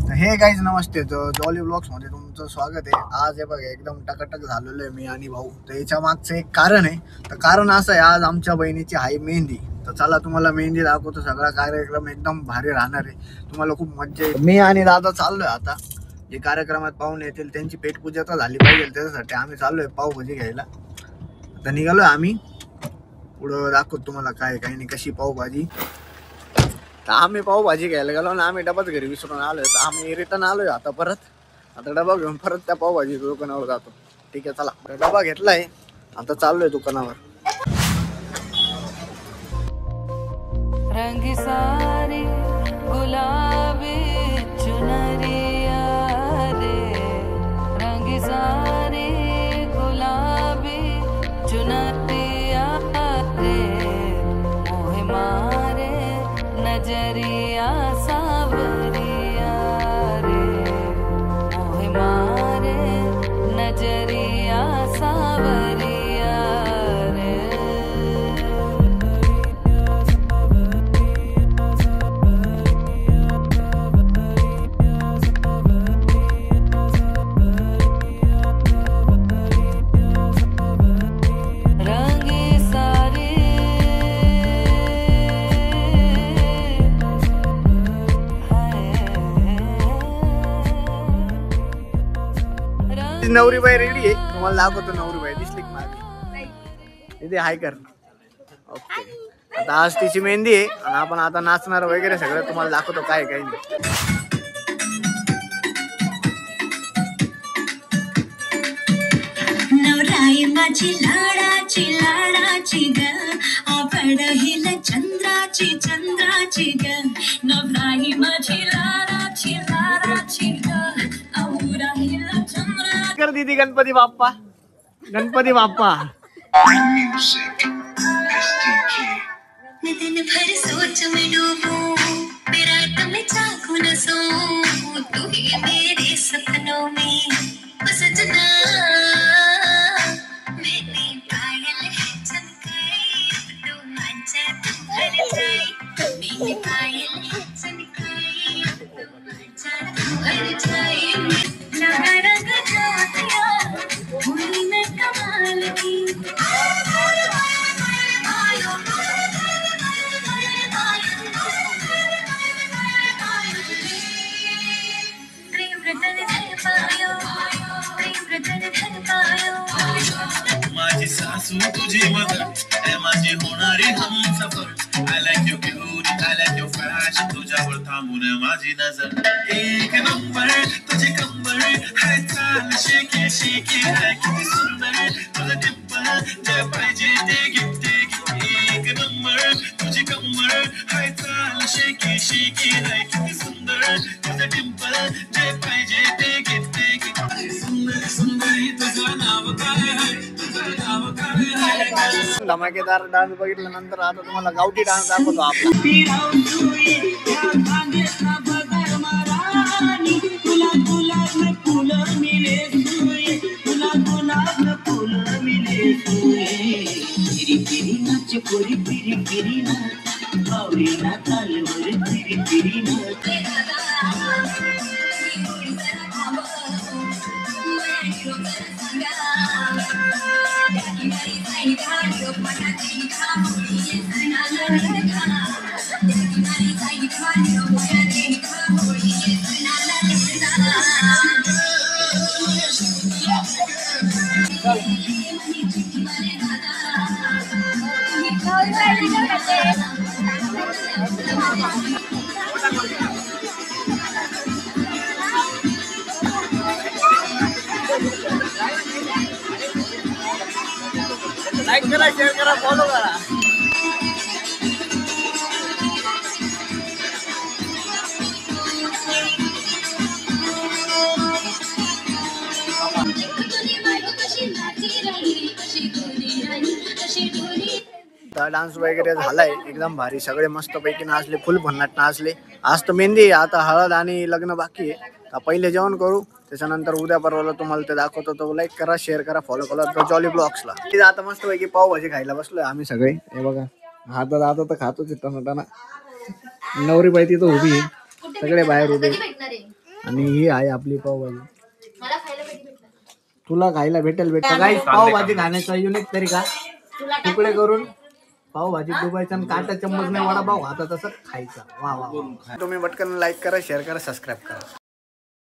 हे गाईज नमस्ते, jolly blogs मध्ये तुमचं स्वागत आहे. आज हे बघा एकदम टकाटक झालेलं आहे मी आणि भाऊ. तर याच्या मागचं एक कारण आहे. तर कारण असं आहे, आज आमच्या बहिणीची आहे मेहंदी. तर चला तुम्हाला मेहंदी दाखवतो. सगळा कार्यक्रम एकदम भारी राहणार आहे, तुम्हाला खूप मज्जा येईल. मी आणि दादा चाललोय आता, जे कार्यक्रमात पाहुणे येतील त्यांची पेटपूजा तर झाली पाहिजे, त्याच्यासाठी आम्ही चाललोय पावभाजी घ्यायला. तर निघालोय आम्ही, पुढं दाखवतो तुम्हाला काय काही नाही कशी पावभाजी. तर आम्ही पावभाजी घ्यायला गेलो आणि आम्ही डबाच घरी विसरून आलोय. तर आम्ही रिटर्न आलोय आता परत. आता डबा घेऊन परत त्या पावभाजी दुकानावर जातो. ठीक आहे चला, डबा घेतलाय, आता चाललोय दुकानावर. रंग सारी गुलाबी चुनरिया रे, रंग सारी गुलाबी चुनरिया रे, मोहे मारे नजरिया सावरिया रे, मोहे मारे नजरिया सावरिया रे. नवरीबाई रेडी आहे, तुम्हाला दाखवतो. नवरीबाई दिसली की माझी इथे हाय कर. ओके, आता आज तिची मेहंदी आहे आणि आपण आता नाचणार वगैरे सगळं तुम्हाला दाखवतो काय काही नाही. नवराई माझी लाडाची लाडाची ग, आवड हिला चंद्राची चंद्राची ग, नवराई माझी लाडाची लाडाची ग, आवड हिला चंद्रा. कर दीदी गणपती बाप्पा, गणपती बाप्पा. दिन भर सोच में डूबूं, रात में जागूं न सोऊं, तू ही मेरे सपनों में ओ सजना. मेरी पायल है चमकाई, अब तो आजा तू भर जाए, मेरी पायल है चमकाई, अब तो आजा तू भर जाए. लगा रंग ज्योतिया हुई मैं कमाल की, माझी सासू तुझी मदर ए माझी होणारी Humsafar. I like your beauty, I like your fashion, तुझ्यावर थांबून माझी नजर. एक नंबर तुझी कंबर हाय, चाल शेकी शेकी हाय, किती सुंदर तुझं टिप्पल, जे पाहिजे ते गिफ्ट. एक नंबर तुझी कंबर हाय, चाल शेकी शेकी हाय, किती सुंदर तुझं टिप्पल, जे पाहिजे ते गिफ्ट. सुंदर सुंदरी तुझं नाव काय आहे, तुझं नाव काय आहे. धमाकेदार डान्स बघितल्यानंतर आता तुम्हाला गावठी डान्स दाखवतो आपला. तुला गुलाब में फूल मिले सुए, तुला गुलाब में फूल मिले सुए, फिरी फिरी नाच पोरी फिरी फिरी नाच, बावरी ना तालवर फिरी फिरी नाच. लाईक करा, शेअर करा, फॉलो करा. डान्स वगैरे झालाय एकदम भारी, सगळे मस्त पैकी नाचले, फुल भन्नाट नाचले. आज तर मेहंदी आहे, आता हळद आणि लग्न बाकी आहे. तर पहिले जेवण करू, त्याच्यानंतर उद्या परवाला तुम्हाला ते दाखवतो. तो लाईक करा, शेअर करा, फॉलो करा जॉली ब्लॉग्सला. तिथे आता मस्त पैकी पावभाजी खायला बसलोय आम्ही सगळे. हे बघा, आता तर खातोच इथं नव्हता. नवरी बाई तिथं उभी आहे, सगळे बाहेर उभे. आणि ही आहे आपली पावभाजी. तुला खायला भेटेल काही पावभाजी खाण्याचा युनिक तरीका तुकडे करून पावभाजी डुबायचा आणि काटा चम्मच नाही वडापाव खाता तसं खायचा. वा वा. तुम्ही पटकन लाईक करा, शेअर करा, सबस्क्राईब करा.